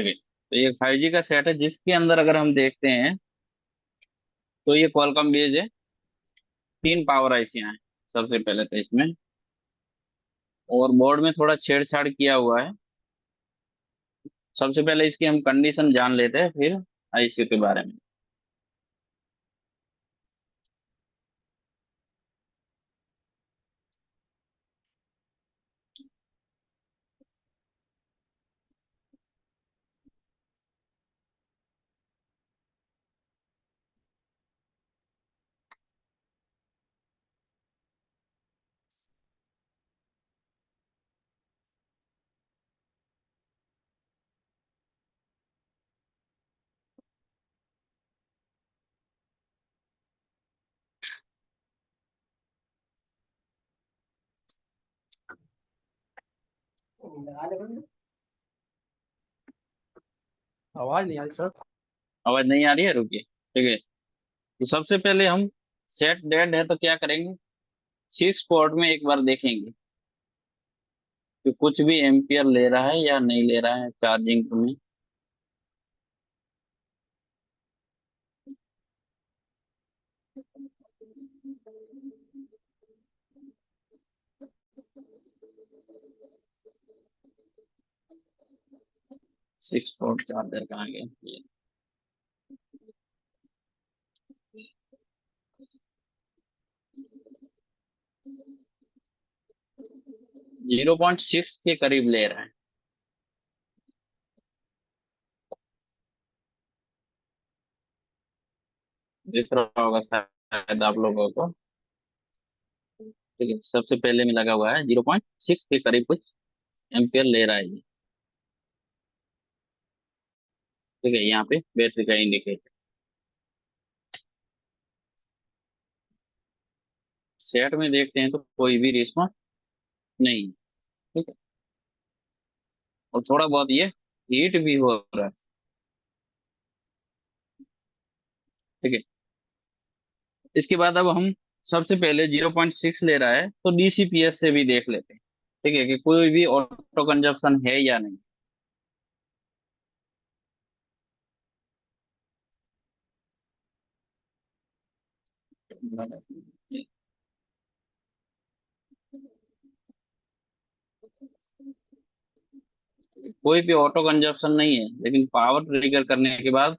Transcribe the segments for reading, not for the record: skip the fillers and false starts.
ठीक है, तो ये 5G का सेट है जिसके अंदर अगर हम देखते हैं तो ये क्वालकॉम बेस्ड है। 3 पावर आईसी हैं सबसे पहले तो इसमें, और बोर्ड में थोड़ा छेड़छाड़ किया हुआ है। सबसे पहले इसकी हम कंडीशन जान लेते हैं, फिर आईसीयू के बारे में। आवाज नहीं आ रही सर। आवाज नहीं आ रही है, रुकिए। ठीक है, तो सबसे पहले हम सेट डेड है तो क्या करेंगे, 6 पोर्ट में एक बार देखेंगे कि कुछ भी एम्पियर ले रहा है या नहीं ले रहा है चार्जिंग में। 6 पोर्ट चार्जर कहाँ गए ये। 0.6 के करीब ले रहा है। दिख रहा होगा शायद आप लोगों को। ठीक है, सबसे पहले में लगा हुआ है 0.6 के करीब कुछ एम्पियर ले रहा है ये। ठीक है, यहाँ पे बैटरी का इंडिकेटर। सेट में देखते हैं तो कोई भी रिस्पॉन्स नहीं। ठीक है, और थोड़ा बहुत ये हीट भी हो रहा है। ठीक है, इसके बाद अब हम सबसे पहले 0.6 ले रहा है तो डीसीपीएस से भी देख लेते हैं। ठीक है, कि कोई भी ऑटो कंजप्शन है या नहीं। कोई भी ऑटो कंजप्शन नहीं है, लेकिन पावर ट्रिगर करने के बाद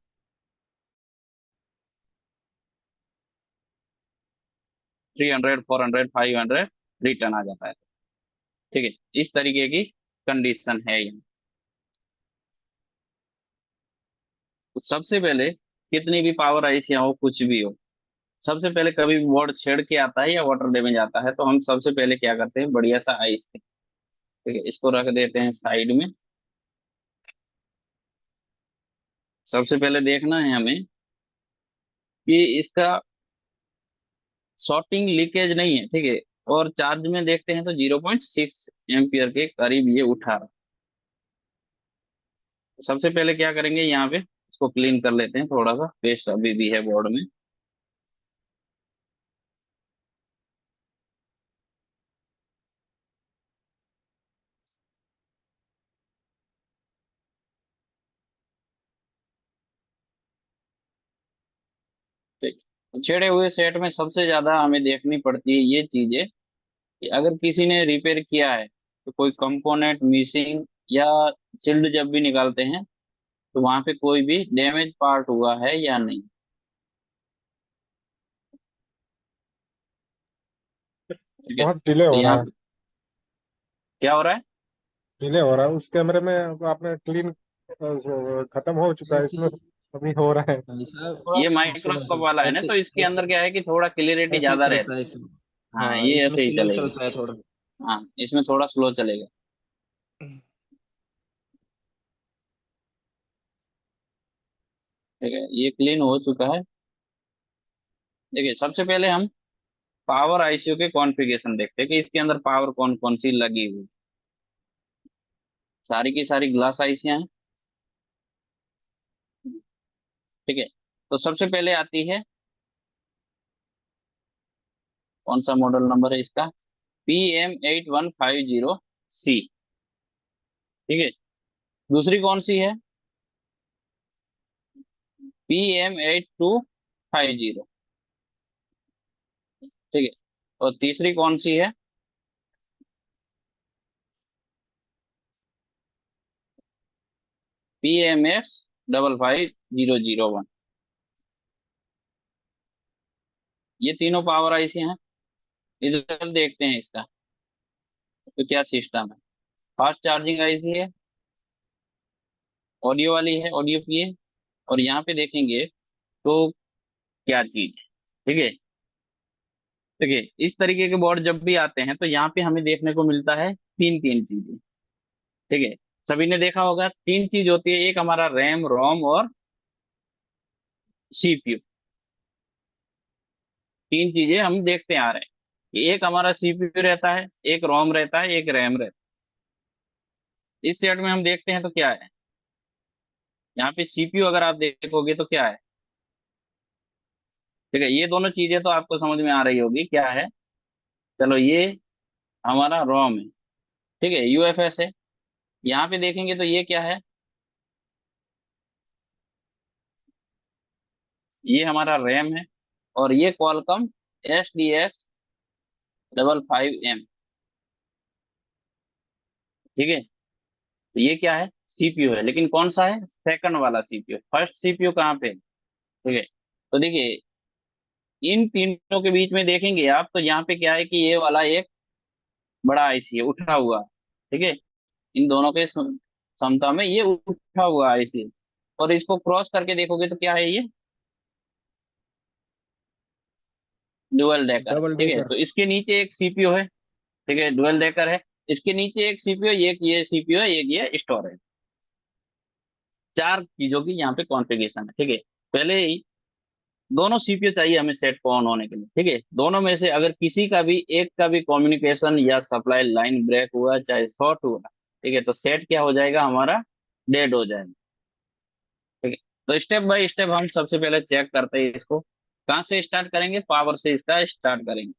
300, 400, 500 रिटर्न आ जाता है। ठीक है, इस तरीके की कंडीशन है यहाँ। तो सबसे पहले कितनी भी पावर आईसी हो, कुछ भी हो, सबसे पहले कभी भी बोर्ड छेड़ के आता है या वाटर डैमेज आता है तो हम सबसे पहले क्या करते हैं, बढ़िया सा आइस। ठीक है, इसको रख देते हैं साइड में। सबसे पहले देखना है हमें कि इसका शॉर्टिंग लीकेज नहीं है। ठीक है, और चार्ज में देखते हैं तो 0.6 एम्पियर के करीब ये उठा रहा है। तो सबसे पहले क्या करेंगे, यहाँ पे इसको क्लीन कर लेते हैं, थोड़ा सा पेस्ट अभी भी है बोर्ड में। ठीक, तो छेड़े हुए सेट में सबसे ज्यादा हमें देखनी पड़ती है ये चीजें कि अगर किसी ने रिपेयर किया है तो कोई कंपोनेंट मिसिंग, या सील्ड जब भी निकालते हैं तो वहां पे कोई भी डैमेज पार्ट हुआ है या नहीं। ठीक है, बहुत डिले तो हो रहा यहाँ है। पे क्या हो रहा है। डिले हो रहा है उस कैमरे में। तो आपने क्लीन खत्म हो चुका है, ऐसे इसमें अभी हो रहा है। भाई साहब, थोड़ा ये सुनो माइक्रोस्कोप सुनो, वाला है ना, ऐसे तो इसके ऐसे अंदर क्या है कि थोड़ा क्लियरिटी ऐसे ही ज्यादा चलता रहती है इसमें। है। हाँ, हाँ, ये इसमें ऐसे ही स्लो चलेगा। चलता है थोड़ा। हाँ, इसमें थोड़ा स्लो चलेगा। ठीक है, ये क्लीन हो चुका है। देखिए, सबसे पहले हम पावर आईसीयू के कॉन्फ़िगरेशन देखते हैं कि इसके अंदर पावर कौन कौन सी लगी हुई। सारी की सारी ग्लास आईसियां हैं। ठीक है, तो सबसे पहले आती है, कौन सा मॉडल नंबर है इसका, PM8150C। ठीक है, दूसरी कौन सी है, PM8250। ठीक है। और तीसरी कौन सी है? PMX 55001। ये तीनों पावर आईसी हैं। इधर देखते हैं इसका तो क्या सिस्टम है। फास्ट चार्जिंग आईसी है, ऑडियो वाली है, ऑडियो की है। और यहाँ पे देखेंगे तो क्या चीज है। ठीक है। देखिए, इस तरीके के बोर्ड जब भी आते हैं तो यहाँ पे हमें देखने को मिलता है तीन तीन चीजें। ठीक है। सभी ने देखा होगा, तीन चीज होती है, एक हमारा रैम, रोम और सीपीयू। तीन चीजें हम देखते आ रहे हैं कि एक हमारा सीपीयू रहता है, एक रोम रहता है, एक रैम रहता है। इस सेट में हम देखते हैं तो क्या है, यहाँ पे सीपीयू अगर आप देखोगे तो क्या है। ठीक है, ये दोनों चीजें तो आपको समझ में आ रही होगी क्या है। चलो, ये हमारा रोम है। ठीक है, यूएफएस है। यहाँ पे देखेंगे तो ये क्या है, ये हमारा रैम है। और ये क्वालकॉम SDX 55M। ठीक है। तो ये क्या है, सीपीयू है, लेकिन कौन सा है, सेकंड वाला सीपीयू। फर्स्ट सीपीयू कहाँ पे है? ठीक है। तो देखिए, इन तीनों के बीच में देखेंगे आप तो यहाँ पे क्या है कि ये वाला एक बड़ा आईसी है, उठा हुआ। ठीक है। इन दोनों के समता में ये उठा हुआ आईसी है। और इसको क्रॉस करके देखोगे तो क्या है, ये डुअल डेकर है। डबल ठीक है, डेकर। तो इसके नीचे एक सीपीयू है। ठीक है, डुअल डेकर है। इसके नीचे एक सीपीयू, एक ये सीपीयू है, एक ये स्टोरेज। चार चीजों की यहाँ पे कॉन्फ़िगरेशन है। ठीक है। पहले ही दोनों सीपीयू चाहिए हमें सेट को ऑन होने के लिए। ठीक है, दोनों में से अगर किसी का भी एक का भी कम्युनिकेशन या सप्लाई लाइन ब्रेक हुआ, चाहे शॉर्ट हुआ, ठीक है, तो सेट क्या हो जाएगा हमारा, डेड हो जाएगा। ठीक है। तो स्टेप बाय स्टेप हम सबसे पहले चेक करते हैं इसको। कहाँ से स्टार्ट करेंगे, पावर से इसका स्टार्ट करेंगे।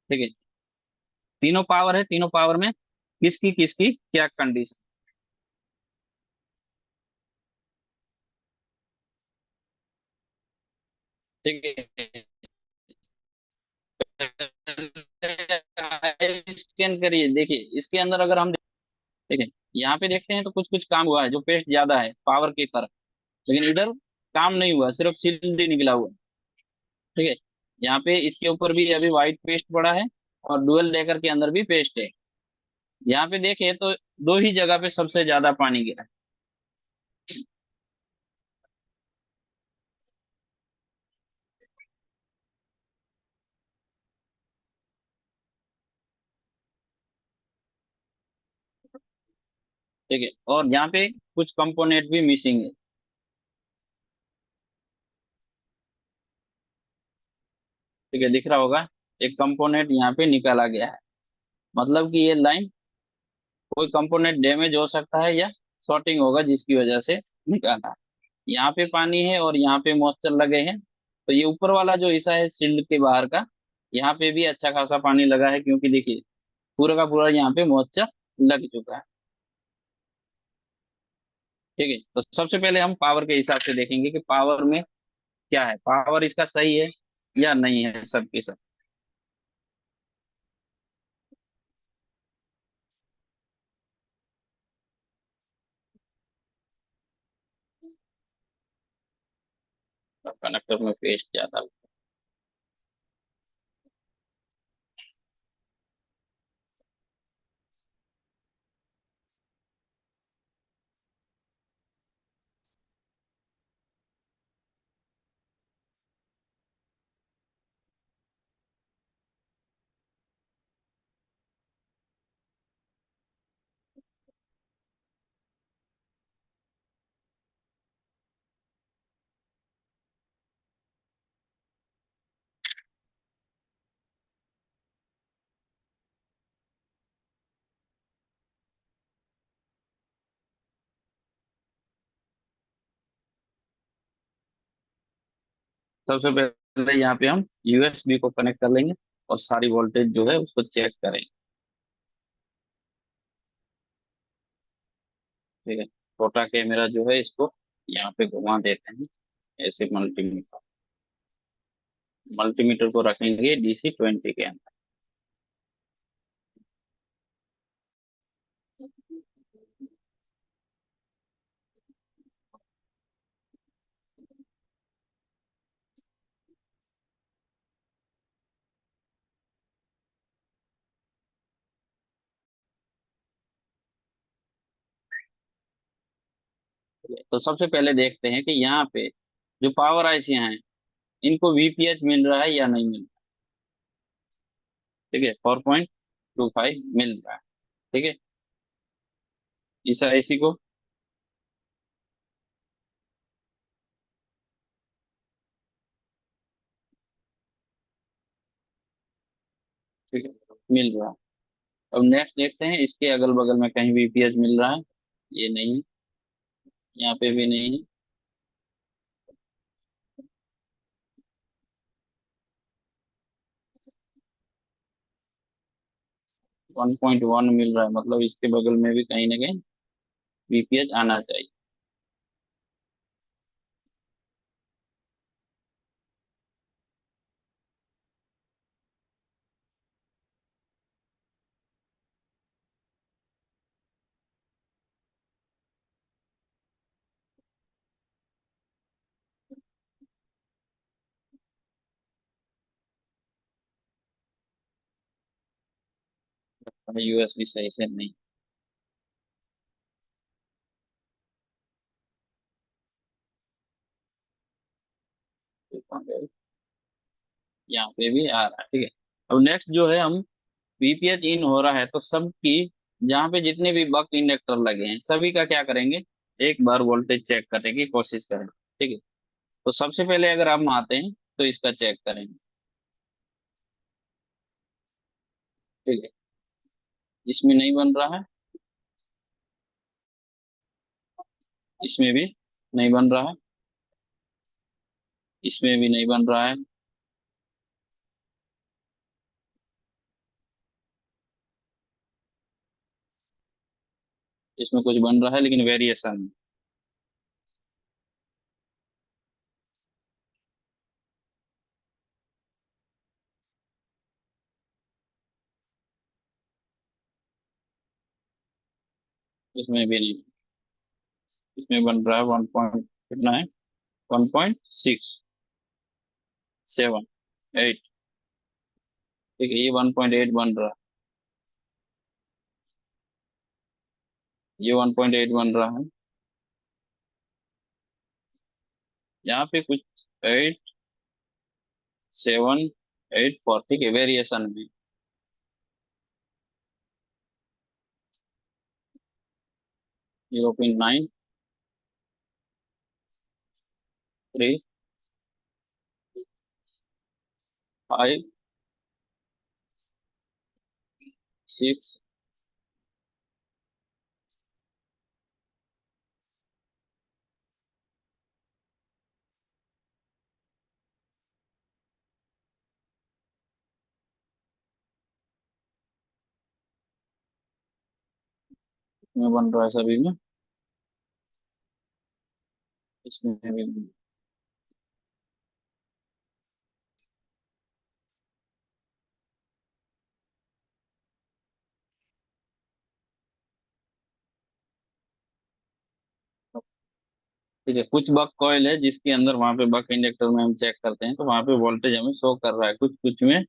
ठीक है। तीनों पावर है, तीनों पावर में किसकी किसकी क्या कंडीशन। ठीक है, स्कैन करिए। देखिए, इसके अंदर अगर हम ठीक है, यहाँ पे देखते हैं तो कुछ कुछ काम हुआ है, जो पेस्ट ज्यादा है पावर की तरफ। लेकिन इधर काम नहीं हुआ, सिर्फ सील ही निकला हुआ है। ठीक है। यहाँ पे इसके ऊपर भी अभी व्हाइट पेस्ट पड़ा है, और डुअल डेकर के अंदर भी पेस्ट है। यहाँ पे देखे तो दो ही जगह पे सबसे ज्यादा पानी गिरा है। ठीक है, और यहाँ पे कुछ कंपोनेंट भी मिसिंग है। ठीक है, दिख रहा होगा, एक कंपोनेंट यहाँ पे निकाला गया है। मतलब कि ये लाइन, कोई कंपोनेंट डैमेज हो सकता है या शॉर्टिंग होगा, जिसकी वजह से निकाला है। यहाँ पे पानी है और यहाँ पे मॉइस्चर लगे हैं। तो ये ऊपर वाला जो हिस्सा है शील्ड के बाहर का, यहाँ पे भी अच्छा खासा पानी लगा है, क्योंकि देखिए पूरा का पूरा यहाँ पे मॉइस्चर लग चुका है। ठीक है, तो सबसे पहले हम पावर के हिसाब से देखेंगे कि पावर में क्या है, पावर इसका सही है या नहीं है, सबके सब। कनेक्टर में पेस्ट ज्यादा। सबसे पहले यहाँ पे हम यूएसबी को कनेक्ट कर लेंगे, और सारी वोल्टेज जो है उसको चेक करेंगे। ठीक है, छोटा कैमरा जो है इसको यहाँ पे घुमा देते हैं। ऐसे मल्टीमीटर, मल्टीमीटर को रखेंगे DC 20 के अंदर। तो सबसे पहले देखते हैं कि यहाँ पे जो पावर आईसी हैं इनको VPH मिल रहा है या नहीं मिल रहा। ठीक है, 4.25 मिल रहा है। ठीक है, इस आईसी को, ठीक है, मिल रहा है। अब नेक्स्ट देखते हैं इसके अगल बगल में कहीं VPH मिल रहा है। ये नहीं, यहाँ पे भी नहीं, 1.1 मिल रहा है, मतलब इसके बगल में भी कहीं ना कहीं VPH आना चाहिए। USB सही से नहीं। यहाँ पे भी आ रहा है। ठीक है, अब नेक्स्ट जो है, हम VPH इन हो रहा है तो सबकी, जहाँ पे जितने भी बक इंडक्टर लगे हैं सभी का क्या करेंगे, एक बार वोल्टेज चेक करने की कोशिश करें। ठीक है, तो सबसे पहले अगर हम आते हैं तो इसका चेक करेंगे। ठीक है, इसमें नहीं बन रहा है, इसमें भी नहीं बन रहा है, इसमें भी नहीं बन रहा है, इसमें कुछ बन रहा है लेकिन वेरिएशन। इसमें भी नहीं, इसमें बन रहा है 1 पॉइंट कितना है, 1.678। ठीक है, ये 1.8 बन रहा है, ये 1.8 बन रहा है, यहाँ पे कुछ 8, 7, 8 4। ठीक है, वेरिएशन में 0.9, 3, 5, 6, में बन रहा है सभी में, इसमें भी। ठीक है, कुछ बक कॉइल है जिसके अंदर, वहां पे बक इंजेक्टर में हम चेक करते हैं तो वहां पे वोल्टेज हमें शो कर रहा है, कुछ कुछ में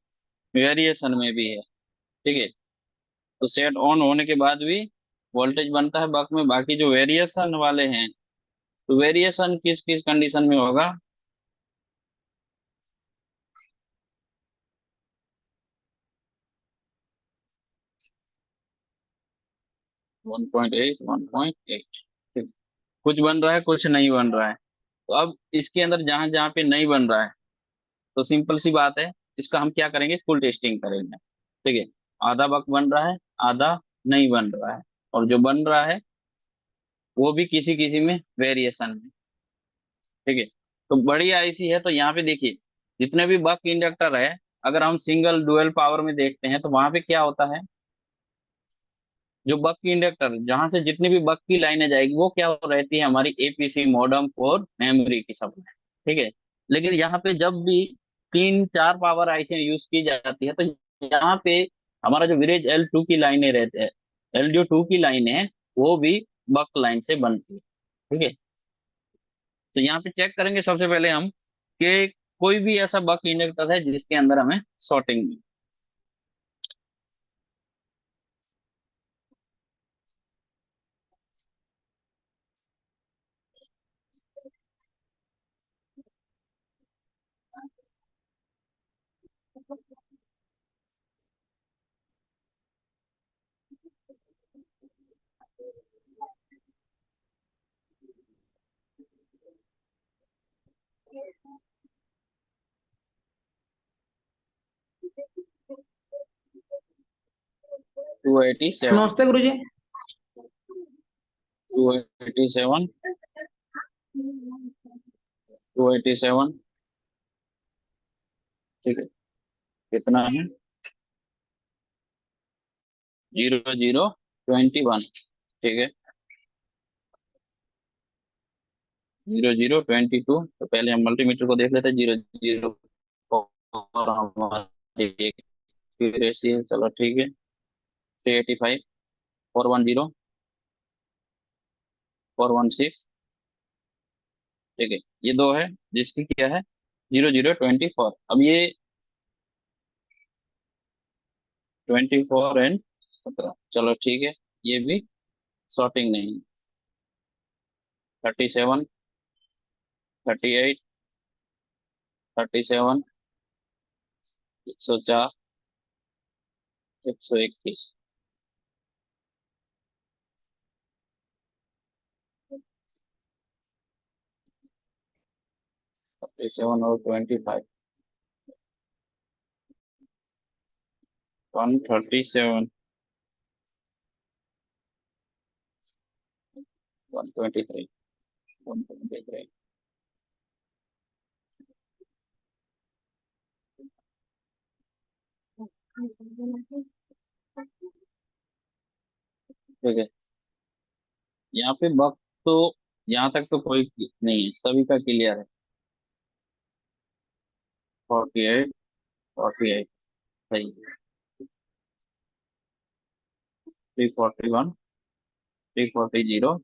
वेरिएशन में भी है। ठीक है, तो सेट ऑन होने के बाद भी वोल्टेज बनता है बक में, बाकी जो वेरिएशन वाले हैं, तो वेरिएशन किस किस कंडीशन में होगा, 1.8, 1.8। कुछ बन रहा है, कुछ नहीं बन रहा है। तो अब इसके अंदर जहां जहां पे नहीं बन रहा है, तो सिंपल सी बात है, इसका हम क्या करेंगे, फुल टेस्टिंग करेंगे। ठीक है, आधा बक बन रहा है, आधा नहीं बन रहा है, और जो बन रहा है वो भी किसी किसी में वेरिएशन में। ठीक है, तो बड़ी आईसी है तो यहाँ पे देखिए, जितने भी बक इंडक्टर है, अगर हम सिंगल डुअल पावर में देखते हैं तो वहां पे क्या होता है, जो बक की इंडक्टर जहां से जितनी भी बक की लाइनें जाएगी वो क्या रहती है, हमारी APC मॉडेम और मेमोरी की सप्लाई। ठीक है। लेकिन यहाँ पे जब भी तीन चार पावर आईसी यूज की जाती है तो यहाँ पे हमारा जो विलेज L2 की लाइनें रहते हैं, L2 की लाइनें हैं, वो भी बक लाइन से बनती है। ठीक है। तो यहाँ पे चेक करेंगे सबसे पहले हम कि कोई भी ऐसा बक इंजेक्टर है जिसके अंदर हमें सॉर्टिंग मिले। 287। नमस्ते गुरुजी। 287। 287। ठीक है। कितना है? 0021। ठीक है। 0022। तो पहले हम मल्टीमीटर को देख लेते हैं। 00 हमारी एक्यूरेसी है, चलो ठीक है। 385। 410। 416। ठीक है। ये दो है जिसकी क्या है 0024। अब ये 24 एंड 17, चलो ठीक है। ये भी सॉर्टिंग नहीं। 37। 38। 37। 104। 121। 37 और 25। 137। 123। 123। ठीक है। यहाँ पे बग तो यहाँ तक तो कोई नहीं है, सभी का क्लियर है। 48। 48 सही है। 341। 340।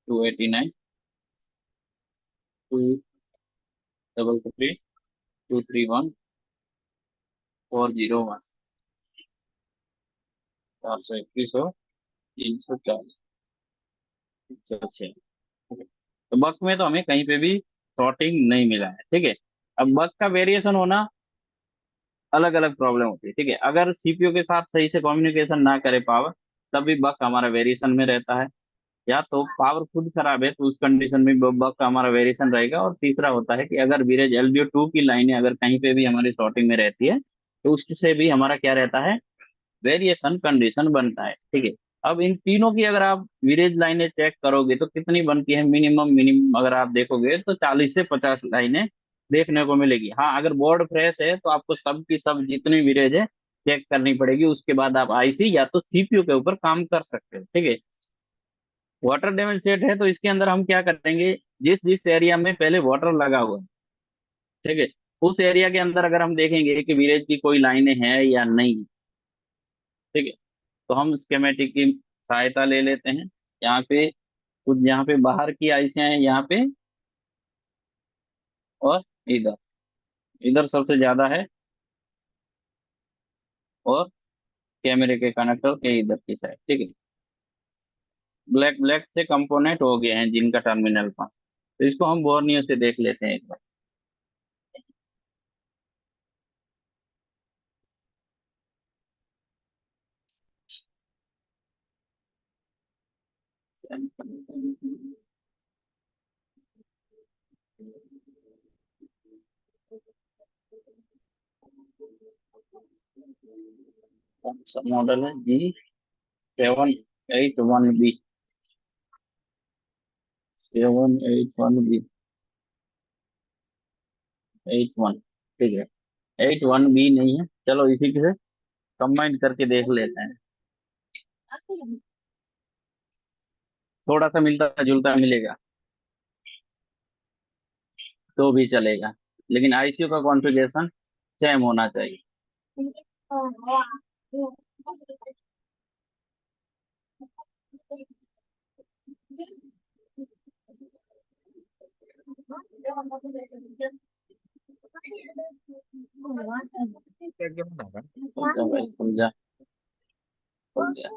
289। 233। 231। 401। 421 और 340। 106। तो बग में तो हमें कहीं पे भी सॉर्टिंग नहीं मिला है। ठीक है। अब बग का वेरिएशन होना अलग अलग प्रॉब्लम होती है। ठीक है। अगर सीपीयू के साथ सही से कम्युनिकेशन ना करे पावर, तब भी बग हमारा वेरिएशन में रहता है। या तो पावर खुद खराब है तो उस कंडीशन में बग का हमारा वेरिएशन रहेगा। और तीसरा होता है कि अगर विलेज LDO2 की लाइनें अगर कहीं पे भी हमारी शॉर्टिंग में रहती है तो उससे भी हमारा क्या रहता है, वेरिएशन कंडीशन बनता है। ठीक है। अब इन तीनों की अगर आप विलेज लाइनें चेक करोगे तो कितनी बनती है, मिनिमम मिनिमम अगर आप देखोगे तो 40 से 50 लाइनें देखने को मिलेगी। हाँ, अगर बोर्ड फ्रेश है तो आपको सब की सब जितनी विलेज है चेक करनी पड़ेगी। उसके बाद आप आईसी या तो सीपीयू के ऊपर काम कर सकते हो। ठीक है। वाटर डैमेज सेट है तो इसके अंदर हम क्या करेंगे, जिस जिस एरिया में पहले वाटर लगा हुआ है, ठीक है, उस एरिया के अंदर अगर हम देखेंगे कि विलेज की कोई लाइनें हैं या नहीं, ठीक है, तो हम स्केमेटिक की सहायता ले लेते हैं। यहाँ पे कुछ, यहाँ पे बाहर की आईसियां हैं यहाँ पे, और इधर, इधर सबसे ज्यादा है, और कैमरे के कनेक्टर के इधर की साइड। ठीक है। ब्लैक ब्लैक से कंपोनेंट हो गए हैं जिनका टर्मिनल पर, तो इसको हम बोर्नियो से देख लेते हैं एक बार। कौन सा मॉडल है? G781B। 781B। 81। ठीक है। 81B नहीं है, चलो इसी के से कंबाइन करके देख लेते हैं। थोड़ा सा मिलता जुलता मिलेगा। तो भी चलेगा, लेकिन आईसीयू का कॉन्फ़िगरेशन सेम होना चाहिए। बैकग्राउंड आ रहा खुल जा भाई, खुल जा, खुल जा।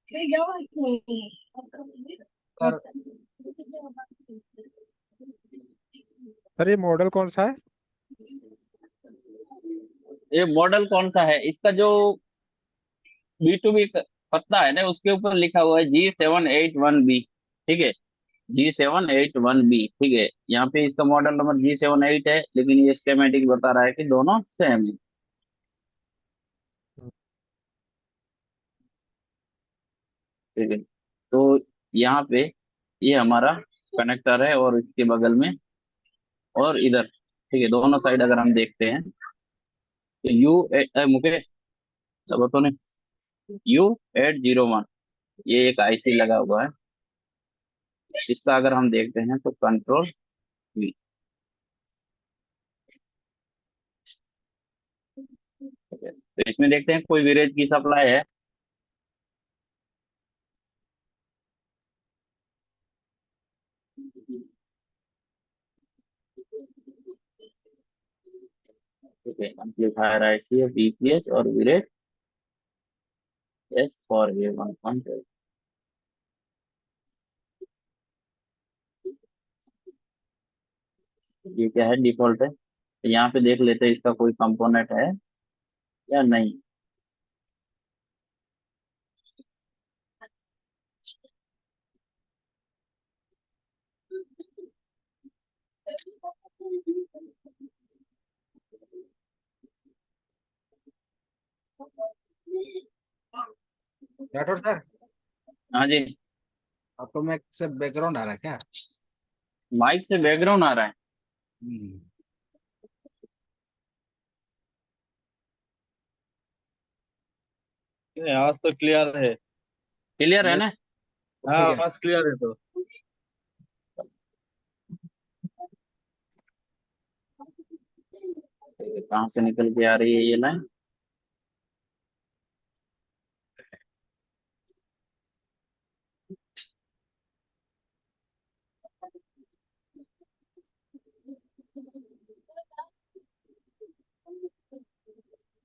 है सर। सर ये मॉडल कौन सा है? ये मॉडल कौन सा है इसका? जो B2B पत्ता है ना, उसके ऊपर लिखा हुआ है G781B। ठीक है, G781B। ठीक है, यहाँ पे इसका मॉडल नंबर G78 है, लेकिन ये स्केमेटिक बता रहा है कि दोनों सेम है। ठीक है, तो यहाँ पे ये हमारा कनेक्टर है, और इसके बगल में और इधर, ठीक है, दोनों साइड अगर हम देखते हैं तो मुकेश, सब तो नहीं, U801, ये एक आईसी लगा हुआ है। इसका अगर हम देखते हैं तो कंट्रोल V। ठीक है, तो इसमें देखते हैं कोई विरेज की सप्लाई है। ठीक है, एम्पलीफायर आईसी है, बीपीएस और विरेज S4A1.8। ये क्या है, डिफॉल्ट है। तो यहाँ पे देख लेते हैं इसका कोई कंपोनेंट है या नहीं। राठौर सर, हाँ जी। आपको मैं से बैकग्राउंड आ रहा है क्या? माइक से बैकग्राउंड आ रहा है? हम्म। आवाज तो क्लियर है। क्लियर है मैं ना? हाँ, ठीक है। आवाज क्लियर है तो। कहाँ से निकल के आ रही है ये लाइन?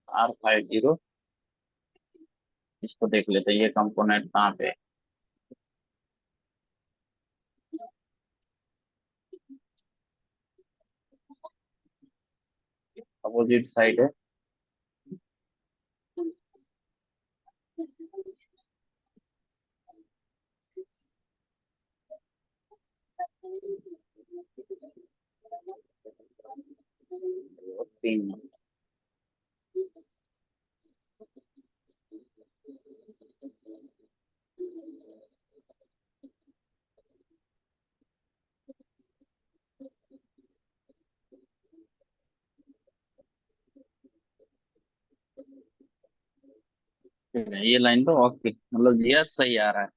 R50। इसको देख लेते हैं, ये कंपोनेंट कहाँ पे है। अपोजिट साइड है। और 3 नंबर। ठीक है, ये लाइन तो ओके, मतलब ये सही आ रहा है।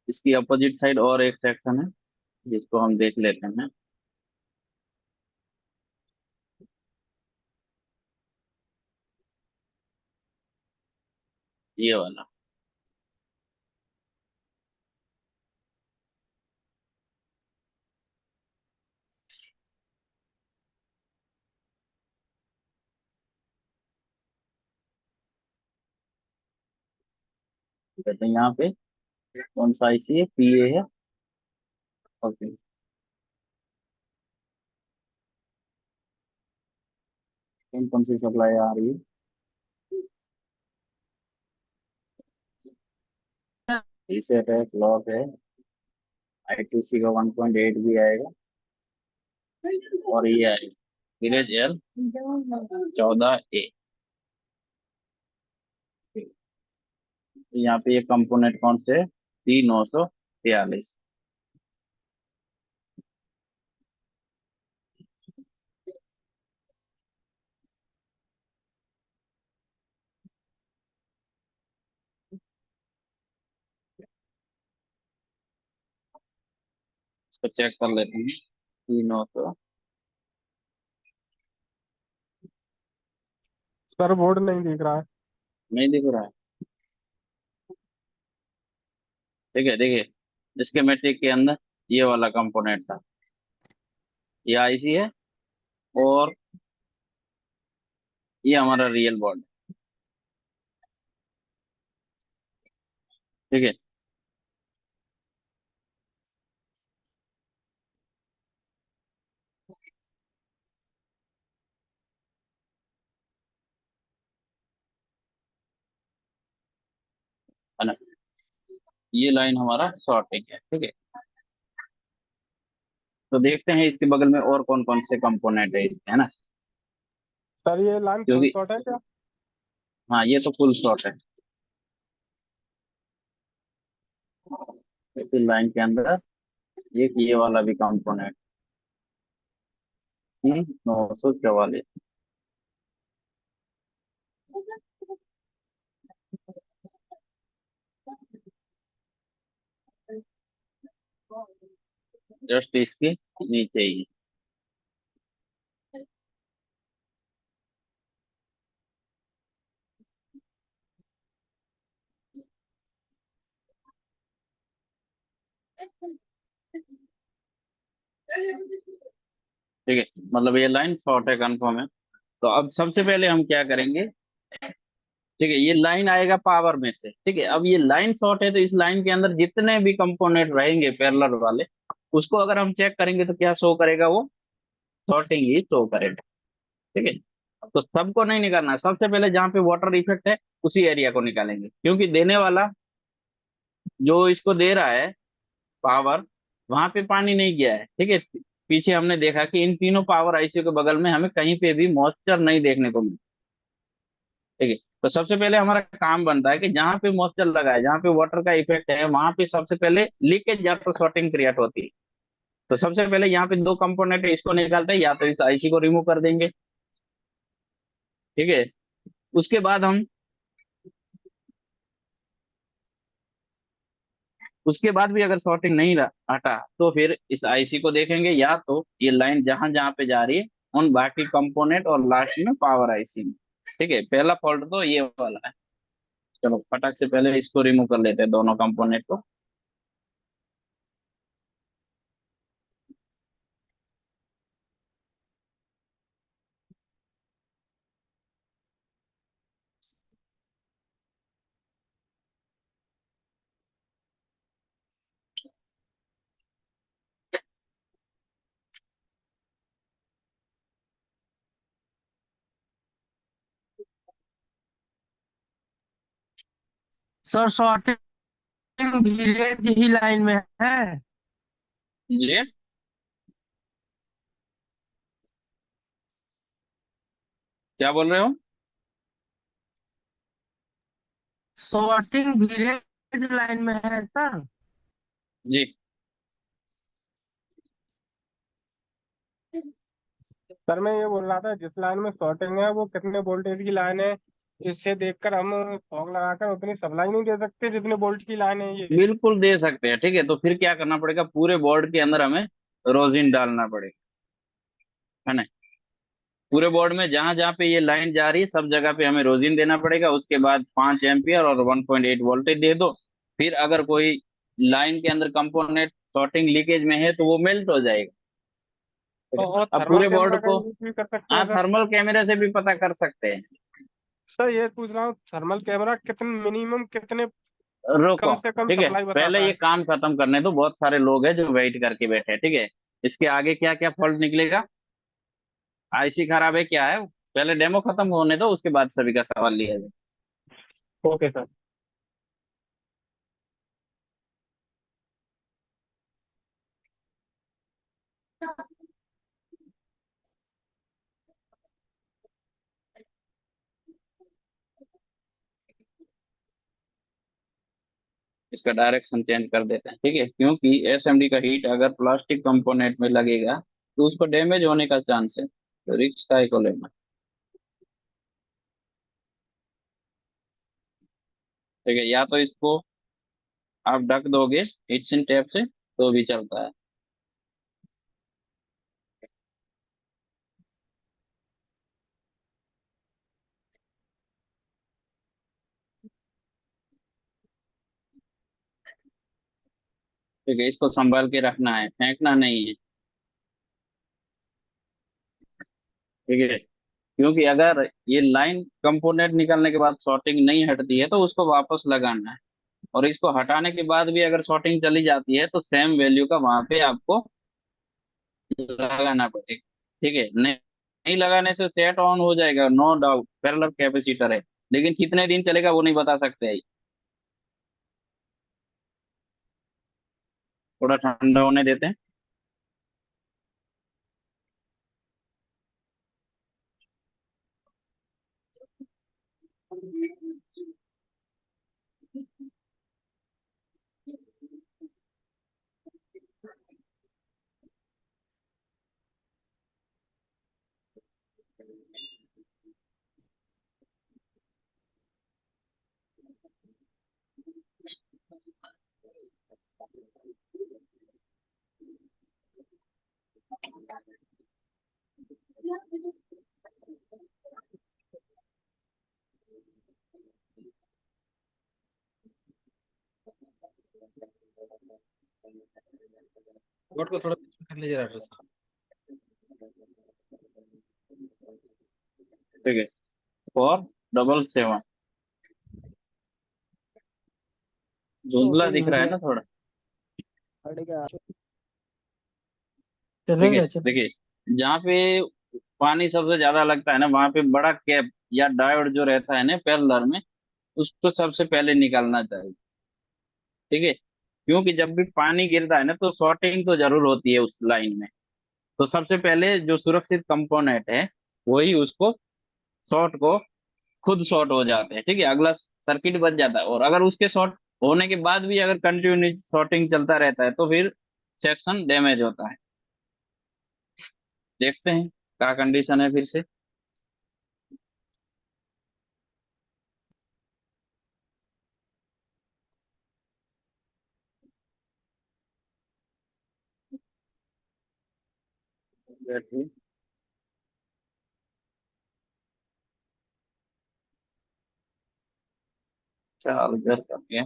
इसकी अपोजिट साइड और एक सेक्शन है, जिसको हम देख लेते हैं। ये वाला। कहते हैं यहाँ पे कौन सा आईसी है, पीए है। ओके, कौन कौन सी सप्लाई आ रही है? रीसेट है, क्लॉक है, I2C का 1.8 भी आएगा, और ये आएगा विलेज L14A। यहाँ पे ये कंपोनेंट कौन से है? C943। इसको चेक कर लेते हैं। तीनों तो सर बोर्ड नहीं दिख रहा है। नहीं दिख रहा है। ठीक है, देखिए स्कीमेटिक के अंदर ये वाला कंपोनेंट था, ये आईसी है, और ये हमारा रियल बोर्ड। ठीक है। है ना? ये लाइन हमारा शॉर्टिंग है। ठीक है, तो देखते हैं इसके बगल में और कौन कौन से कंपोनेंट है इसके, है ना? सर ये लाइन फुल क्योंकि शॉट है क्या? हाँ, ये तो फुल शॉर्ट है। इस लाइन के अंदर एक ये वाला भी कंपोनेंट, 944। जस्ट इसके नीचे ही। ठीक है, मतलब ये लाइन शॉर्ट है, कंफर्म है। तो अब सबसे पहले हम क्या करेंगे? ठीक है, ये लाइन आएगा पावर में से। ठीक है, अब ये लाइन शॉर्ट है, तो इस लाइन के अंदर जितने भी कंपोनेंट रहेंगे पैरेलल वाले, उसको अगर हम चेक करेंगे तो क्या शो करेगा? वो शॉर्टिंग ही शो करेगा। ठीक है, तो सबको नहीं निकालना है। सबसे पहले जहाँ पे वाटर इफेक्ट है उसी एरिया को निकालेंगे, क्योंकि देने वाला जो इसको दे रहा है पावर, वहां पे पानी नहीं गया है। ठीक है, पीछे हमने देखा कि इन तीनों पावर आईसीयू के बगल में हमें कहीं पे भी मॉइस्चर नहीं देखने को मिला। ठीक है, तो सबसे पहले हमारा काम बनता है कि जहाँ पे मॉइस्चर लगा है, जहाँ पे वाटर का इफेक्ट है, वहां पे सबसे पहले लीकेज या तो शॉर्टिंग क्रिएट होती है। तो सबसे पहले यहाँ पे दो कंपोनेंट है, इसको निकालते हैं, या तो इस आईसी को रिमूव कर देंगे। ठीक है, उसके बाद हम उसके बाद भी अगर शॉर्टिंग नहीं हटा, तो फिर इस आईसी को देखेंगे, या तो ये लाइन जहां जहां पे जा रही है उन बाकी कंपोनेंट, और लास्ट में पावर आईसी में। ठीक है, पहला फॉल्ट तो ये वाला है। चलो फटाक से पहले इसको रिमूव कर लेते हैं, दोनों कंपोनेंट को। सर शॉर्टिंग विलेज ही लाइन में है। ये क्या बोल रहे हो? शॉर्टिंग विलेज लाइन में है सर। जी, सर मैं ये बोल रहा था जिस लाइन में शॉर्टिंग है वो कितने वोल्टेज की लाइन है, इससे देखकर हम फॉग लगाकर उतनी सप्लाई नहीं दे सकते जितने वोल्ट की लाइन है ये। बिल्कुल दे सकते हैं। ठीक है, तो फिर क्या करना पड़ेगा? पूरे बोर्ड के अंदर हमें रोजिन डालना पड़ेगा, है ना? पूरे बोर्ड में जहां जहां पे ये लाइन जा रही है सब जगह पे हमें रोजिन देना पड़ेगा। उसके बाद 5 एम्पियर और 1.8 वोल्टेज दे दो। फिर अगर कोई लाइन के अंदर कंपोनेंट शॉर्टिंग लीकेज में है तो वो मेल्ट हो जाएगा। ठीक है, और अब थर्मल पूरे बोर्ड कैमरा का को, यूज भी कर सकते हैं हाँ, सर? थर्मल कैमरे से भी पता कर सकते हैं। सर ये पूछ रहा हूँ थर्मल कैमरा कितने मिनिमम कितने रोको, कम से कम ठीक है, सप्लाई पहले बताता ये है? काम खत्म करने दो, बहुत सारे लोग हैं जो वेट करके बैठे हैं। ठीक है, इसके आगे क्या क्या फॉल्ट निकलेगा, आईसी खराब है, क्या है, पहले डेमो खत्म होने दो, उसके बाद सभी का सवाल लिया जाए। Okay sir. इसका डायरेक्शन चेंज कर देते हैं। ठीक है, क्योंकि एसएमडी का हीट अगर प्लास्टिक कंपोनेंट में लगेगा तो उसको डैमेज होने का चांस है, तो रिस्क का ही को लेना। ठीक है, या तो इसको आप ढक दोगे हिटसिन टेप से तो भी चलता है। ठीक है, इसको संभाल के रखना है, फेंकना नहीं है। ठीक है, क्योंकि अगर ये लाइन कंपोनेंट निकलने के बाद सॉर्टिंग नहीं हटती है तो उसको वापस लगाना है। और इसको हटाने के बाद भी अगर सॉर्टिंग चली जाती है तो सेम वैल्यू का वहां पे आपको लगाना पड़ेगा। ठीक है, नहीं नहीं लगाने से सेट ऑन हो जाएगा, नो डाउट पैरेलल कैपेसिटर है, लेकिन कितने दिन चलेगा वो नहीं बता सकते हैं। थोड़ा ठंडा होने देते हैं। बोर्ड को थोड़ा पीछे कर लीजिए डॉक्टर साहब। ठीक है, 477। धुंधला शॉर्टिंग दिख हो रहा है गया। ना थोड़ा। पड़ेगा। ठीक है, चलेगा चल। देखिए जहाँ पे पानी सबसे ज्यादा लगता है ना वहां पे बड़ा कैप या डायोड जो रहता है ना पैरेलल में, उसको सबसे पहले निकालना चाहिए। ठीक है, क्योंकि जब भी पानी गिरता है ना तो शॉर्टिंग तो जरूर होती है उस लाइन में। तो सबसे पहले जो सुरक्षित कंपोनेंट है वही उसको शॉर्ट को खुद शॉर्ट हो जाते हैं। ठीक है, अगला सर्किट बच जाता है। और अगर उसके शॉर्ट होने के बाद भी अगर कंटिन्यूस शॉर्टिंग चलता रहता है तो फिर सेक्शन डैमेज होता है। देखते हैं क्या कंडीशन है फिर से। बैटरी चार्जर करके,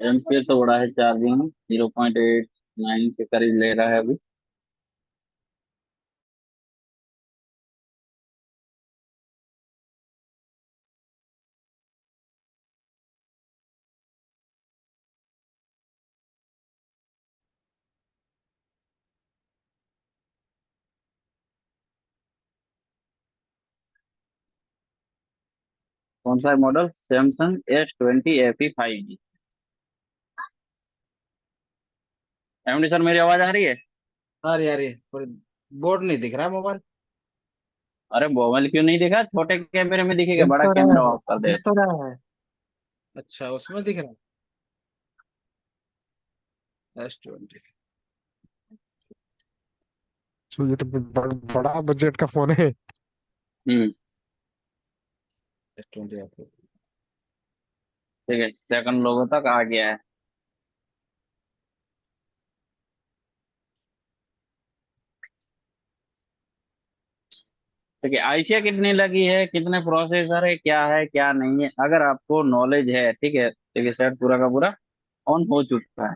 एम्पियर तो बड़ा है, चार्जिंग 0.89 के करीब ले रहा है अभी। कौन सा है model? Samsung S20 FE 5G। MD sir, मेरी आवाज आ रही है? अरे पर बोर्ड नहीं दिख रहा मोबाइल। अरे मोबाइल क्यों नहीं दिखा? छोटे कैमरे में दिखेगा, दिख बड़ा तो रहा कैमरा है। ऑफ कर दे। दिख तो रहा है। अच्छा उसमें दिख रहा है S20। तो ये तो बड़ा बजट का फोन है। हम्म। S20 आपको। ठीक है, सेकंड लोगों तक आ गया है। ठीक है, आईसिया कितनी लगी है, कितने प्रोसेसर है, क्या है क्या नहीं है, अगर आपको नॉलेज है, ठीक है, देखिए सेट पूरा का पूरा ऑन हो चुका है।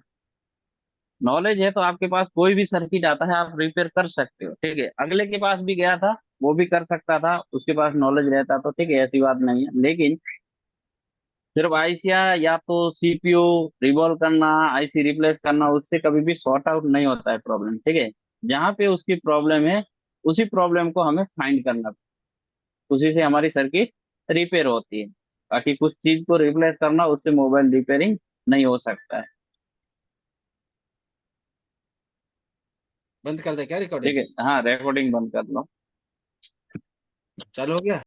नॉलेज है तो आपके पास कोई भी सर्किट आता है आप रिपेयर कर सकते हो। ठीक है, अगले के पास भी गया था, वो भी कर सकता था, उसके पास नॉलेज रहता तो ठीक है, ऐसी बात नहीं है। लेकिन सिर्फ आईसिया या तो सीपीयू रिवॉल्व करना, आईसी रिप्लेस करना, उससे कभी भी सॉर्ट आउट नहीं होता है प्रॉब्लम। ठीक है, जहाँ पे उसकी प्रॉब्लम है उसी प्रॉब्लम को हमें फाइंड करना। उसी से हमारी सर्किट रिपेयर होती है। बाकी कुछ चीज को रिप्लेस करना, उससे मोबाइल रिपेयरिंग नहीं हो सकता है। बंद कर दे क्या ठीक रिकॉर्डिंग? है, हाँ रिकॉर्डिंग बंद कर लो। चालू हो गया?